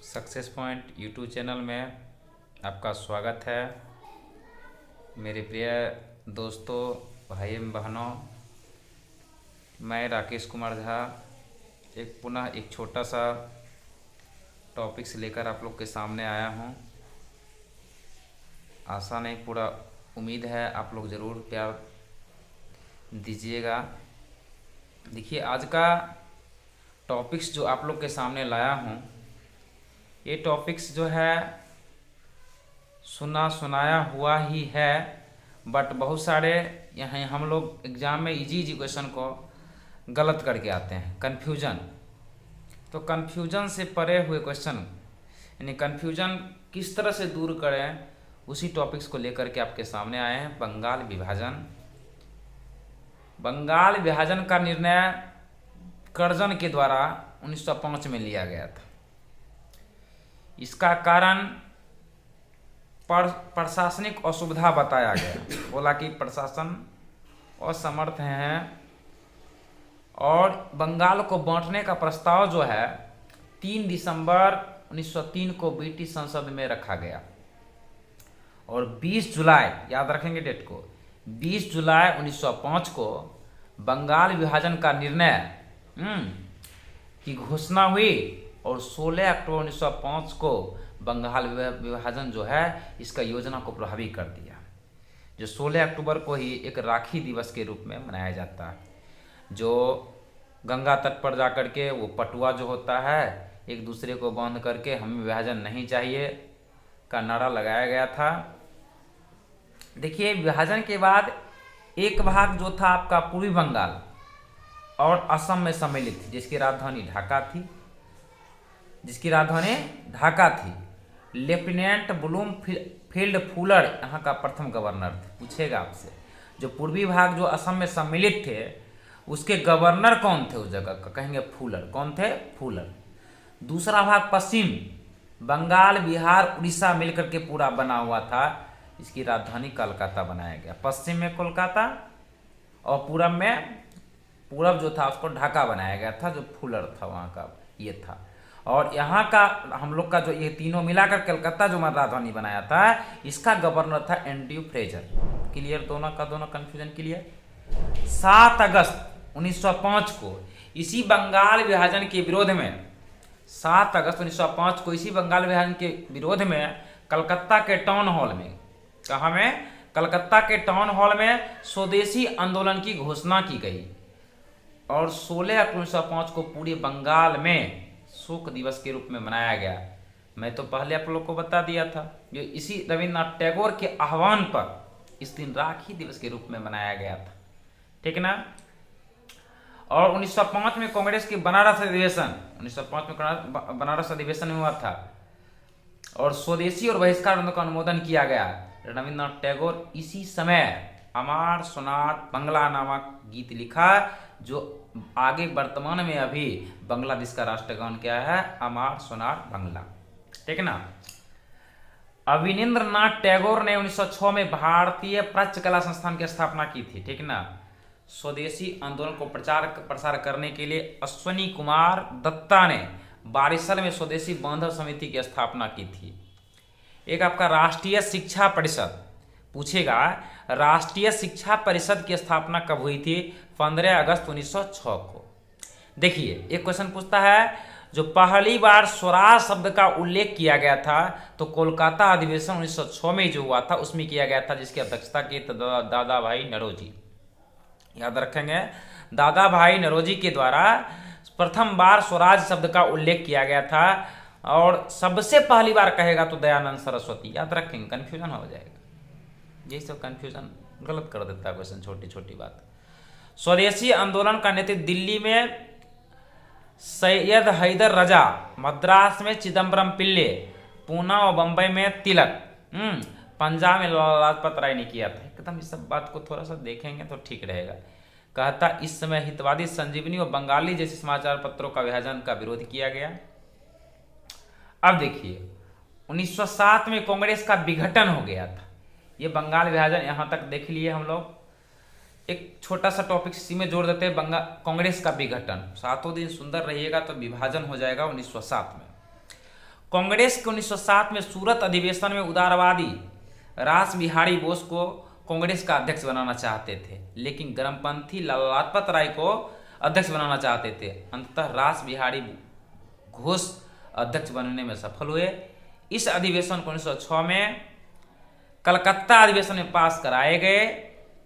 Success point YouTube channel में आपका स्वागत है। मेरे प्रिय दोस्तों, भाई एवं बहनों, मैं राकेश कुमार झा पुनः एक छोटा सा टॉपिक्स लेकर आप लोग के सामने आया हूँ। आशा नहीं, पूरा उम्मीद है आप लोग ज़रूर प्यार दीजिएगा। देखिए, आज का टॉपिक्स जो आप लोग के सामने लाया हूँ, ये टॉपिक्स जो है सुना सुनाया हुआ ही है, बट बहुत सारे यहाँ हम लोग एग्ज़ाम में इजी क्वेश्चन को गलत करके आते हैं। कन्फ्यूजन, तो कन्फ्यूजन से परे हुए क्वेश्चन, यानी कन्फ्यूजन किस तरह से दूर करें, उसी टॉपिक्स को लेकर के आपके सामने आए हैं। बंगाल विभाजन का निर्णय कर्जन के द्वारा 1905 में लिया गया था। इसका कारण प्रशासनिक असुविधा बताया गया। बोला कि प्रशासन असमर्थ हैं और बंगाल को बांटने का प्रस्ताव जो है 3 दिसंबर 1903 को ब्रिटिश संसद में रखा गया और 20 जुलाई, याद रखेंगे डेट को, 20 जुलाई 1905 को बंगाल विभाजन का निर्णय की घोषणा हुई और 16 अक्टूबर 1905 को बंगाल विभाजन जो है इसका योजना को प्रभावी कर दिया, जो 16 अक्टूबर को ही एक राखी दिवस के रूप में मनाया जाता है। जो गंगा तट पर जाकर के वो पटुआ जो होता है, एक दूसरे को बांध करके हमें विभाजन नहीं चाहिए का नारा लगाया गया था। देखिए, विभाजन के बाद एक भाग जो था आपका पूर्वी बंगाल और असम में सम्मिलित थी, जिसकी राजधानी ढाका थी। लेफ्टिनेंट ब्लूमफील्ड फुलर यहाँ का प्रथम गवर्नर थे। पूछेगा आपसे, जो पूर्वी भाग जो असम में सम्मिलित थे उसके गवर्नर कौन थे उस जगह का, कहेंगे फुलर। कौन थे? फुलर। दूसरा भाग पश्चिम बंगाल, बिहार, उड़ीसा मिलकर के पूरा बना हुआ था, इसकी राजधानी कलकत्ता बनाया गया। पश्चिम में कोलकाता और पूरब जो था उसको ढाका बनाया गया था, जो फुलर था वहाँ का ये था। और यहाँ का हम लोग का जो ये तीनों मिलाकर कलकत्ता जो राजधानी बनाया था, इसका गवर्नर था एंड्रयू फ्रेजर। क्लियर? दोनों कन्फ्यूजन क्लियर। 7 अगस्त 1905 को इसी बंगाल विभाजन के विरोध में 7 अगस्त 1905 को इसी बंगाल विभाजन के विरोध में कलकत्ता के टाउन हॉल में, कहाँ में? कलकत्ता के टाउन हॉल में स्वदेशी आंदोलन की घोषणा की गई और 16 अक्टूबर 1905 को पूरे बंगाल में शोक दिवस के रूप में मनाया गया। मैं तो पहले आप लोग को बता दिया था, जो इसी रविन्द्रनाथ टैगोर के आह्वान पर इस दिन राखी दिवस के रूप में मनाया गया था। ठीक ना? और 1905 में कांग्रेस की बनारस अधिवेशन हुआ था और स्वदेशी और बहिष्कार आंदोलन का अनुमोदन किया गया। रविन्द्रनाथ टैगोर इसी समय अमार सोनार बंगला नामक गीत लिखा, जो आगे वर्तमान में अभी बांग्लादेश का राष्ट्रगान क्या है? अमार सोनार बांग्ला। ठीक ना? अवनींद्रनाथ टैगोर ने 1906 में भारतीय प्राच्य कला संस्थान की स्थापना की थी। ठीक ना? स्वदेशी आंदोलन को प्रसार करने के लिए अश्वनी कुमार दत्ता ने बारिशल में स्वदेशी बांधव समिति की स्थापना की थी। एक आपका राष्ट्रीय शिक्षा परिषद, पूछेगा राष्ट्रीय शिक्षा परिषद की स्थापना कब हुई थी? 15 अगस्त 1906 को। देखिए, एक क्वेश्चन पूछता है, जो पहली बार स्वराज शब्द का उल्लेख किया गया था तो कोलकाता अधिवेशन 1906 में जो हुआ था उसमें किया गया था, जिसकी अध्यक्षता की दादा भाई नौरोजी। याद रखेंगे, दादा भाई नौरोजी के द्वारा प्रथम बार स्वराज शब्द का उल्लेख किया गया था और सबसे पहली बार कहेगा तो दयानंद सरस्वती। याद रखेंगे, कंफ्यूजन हो जाएगा। यही सब कंफ्यूजन गलत कर देता है क्वेश्चन, छोटी छोटी बात। स्वदेशी आंदोलन का नेतृत्व दिल्ली में सैयद हैदर रजा, मद्रास में चिदम्बरम पिल्ले, पूना और बंबई में तिलक, पंजाब में लाला लाजपत राय ने किया था। एकदम इस सब बात को थोड़ा सा देखेंगे तो ठीक रहेगा। कहता, इस समय हितवादी संजीवनी और बंगाली जैसे समाचार पत्रों का विभाजन का विरोध किया गया। अब देखिए, 1907 में कांग्रेस का विघटन हो गया था। ये बंगाल विभाजन यहाँ तक देख लिए हम लोग। एक छोटा सा टॉपिक इसी में जोड़ देते हैं, कांग्रेस का विघटन। 7 दिन सुंदर रहिएगा तो विभाजन हो जाएगा 1907 में। कांग्रेस के 1907 में सूरत अधिवेशन में उदारवादी रास बिहारी बोस को कांग्रेस का अध्यक्ष बनाना चाहते थे, लेकिन गरमपंथी लाला लाजपत राय को अध्यक्ष बनाना चाहते थे। अंततः रास बिहारी घोष अध्यक्ष बनने में सफल हुए। इस अधिवेशन को 1906 में कलकत्ता अधिवेशन में पास कराए गए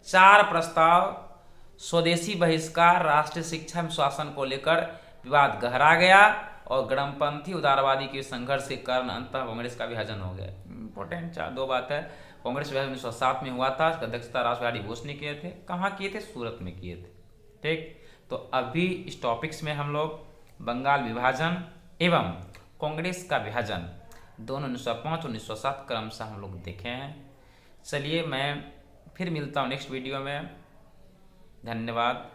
4 प्रस्ताव स्वदेशी बहिष्कार, राष्ट्रीय शिक्षा में शासन को लेकर विवाद गहरा गया और गणपंथी उदारवादी के संघर्ष के कारण अंततः कांग्रेस का विभाजन हो गया। इंपॉर्टेंट 2 बात है। कांग्रेस विभाजन 1907 में हुआ था, इसका अध्यक्षता रास बिहारी बोस ने किए थे। कहाँ किए थे? सूरत में किए थे। ठीक, तो अभी इस टॉपिक्स में हम लोग बंगाल विभाजन एवं कांग्रेस का विभाजन दोनों 1905 और 1907 क्रमशः हम लोग देखे हैं। चलिए मैं फिर मिलता हूँ नेक्स्ट वीडियो में। धन्यवाद।